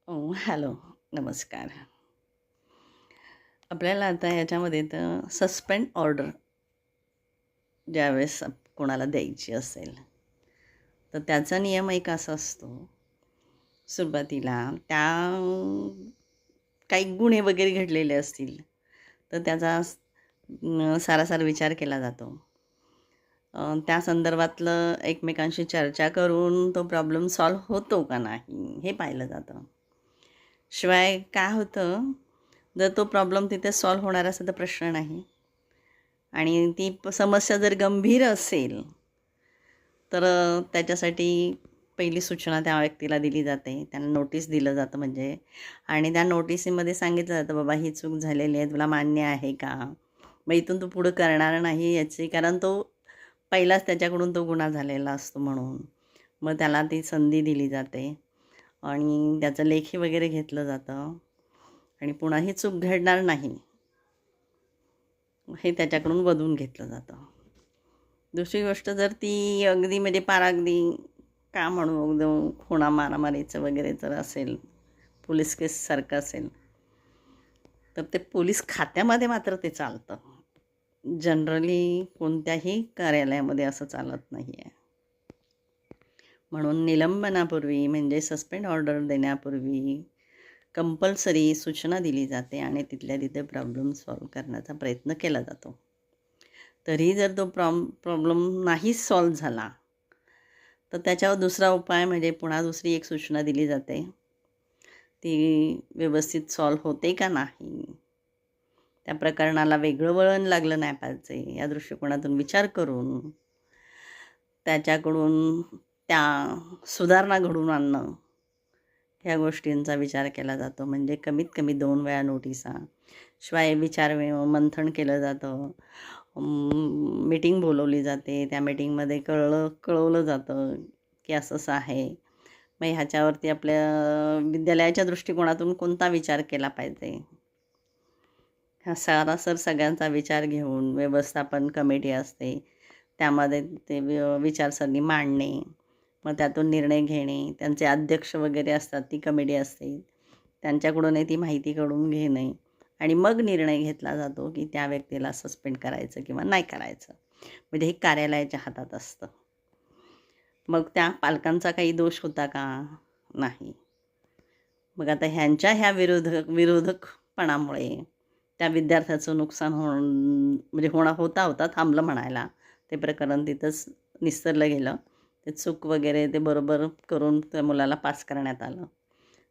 Hello, नमस्कार. आपल्याला आता याच्यामध्ये तर सस्पेंड ऑर्डर ज्यावेळेस कोणाला द्यायची असेल, तर त्याचा नियम एक असा असतो, सुरुवातीला त्या काही गुन्हे वगैरे घडलेले असतील, तर त्याचा सारासार विचार केला जातो. त्या संदर्भातलं एकमेकांशी चर्चा करून तो प्रॉब्लेम सॉल्व्ह होतो का नाही, हे पाहिलं जातं. शिवाय काय होतं, जर तो प्रॉब्लेम तिथे सॉल्व्ह होणार असेल तर प्रश्न नाही आणि ती समस्या जर गंभीर असेल तर त्याच्यासाठी पहिली सूचना त्या व्यक्तीला दिली जाते, त्यांना नोटीस दिलं जातं म्हणजे. आणि त्या नोटिसीमध्ये सांगितलं जातं, बाबा ही चूक झालेली आहे, तुला मान्य आहे का? मग इथून तू पुढं करणार नाही याची, कारण तो पहिलाच त्याच्याकडून तो गुन्हा झालेला असतो म्हणून. मग त्याला ती संधी दिली जाते आणि त्याचं लेखी वगैरे घेतलं जातं आणि पुन्हा ही चूक घडणार नाही हे त्याच्याकडून वधून घेतलं जातं. दुसरी गोष्ट, जर ती अगदी म्हणजे पार अगदी का म्हणू एकदम खुणा मारामारीचं वगैरे जर असेल, पोलीस केससारखं असेल, तर ते पोलीस खात्यामध्ये मात्र ते चालतं. जनरली कोणत्याही कार्यालयामध्ये असं चालत नाही आहे. म्हणून निलंबनापूर्वी म्हणजे सस्पेंड ऑर्डर देण्यापूर्वी कंपल्सरी सूचना दिली जाते आणि तिथल्या तिथे प्रॉब्लेम सॉल्व्ह करण्याचा प्रयत्न केला जातो. तरी जर तो प्रॉब्लेम नाही सॉल्व्ह झाला तर त्याच्यावर दुसरा उपाय म्हणजे पुन्हा दुसरी एक सूचना दिली जाते. ती व्यवस्थित सॉल्व्ह होते का नाही, त्या प्रकरणाला वेगळं वळण लागलं नाही पाहिजे या दृष्टिकोनातून विचार करून त्याच्याकडून त्या सुधारणा घडवून आणणं, ह्या गोष्टींचा विचार केला जातो. म्हणजे कमीत कमी 2 वेळा नोटिसा, शिवाय मंथन केलं जातं. मीटिंग बोलवली जाते, त्या मीटिंगमध्ये कळवलं जातं की असं आहे. मग ह्याच्यावरती आपल्या विद्यालयाच्या दृष्टिकोनातून कोणता विचार केला पाहिजे, हा सारासर सगळ्यांचा विचार घेऊन व्यवस्थापन कमिटी असते, त्यामध्ये ते विचारसरणी मांडणे, मग त्यातून निर्णय घेणे. त्यांचे अध्यक्ष वगैरे असतात, ती कमिटी असते, त्यांच्याकडूनही ती माहिती काढून घेणे आणि मग निर्णय घेतला जातो की त्या व्यक्तीला सस्पेंड करायचं किंवा नाही करायचं. म्हणजे हे कार्यालयाच्या हातात असतं. मग त्या पालकांचा काही दोष होता का? नाही. मग आता ह्या विरोधकपणामुळे त्या विद्यार्थ्याचं नुकसान म्हणजे होता थांबलं म्हणायला. ते प्रकरण तिथंच निस्तरलं गेलं. ते चूक वगैरे ते बरोबर करून त्या मुलाला पास करण्यात आलं.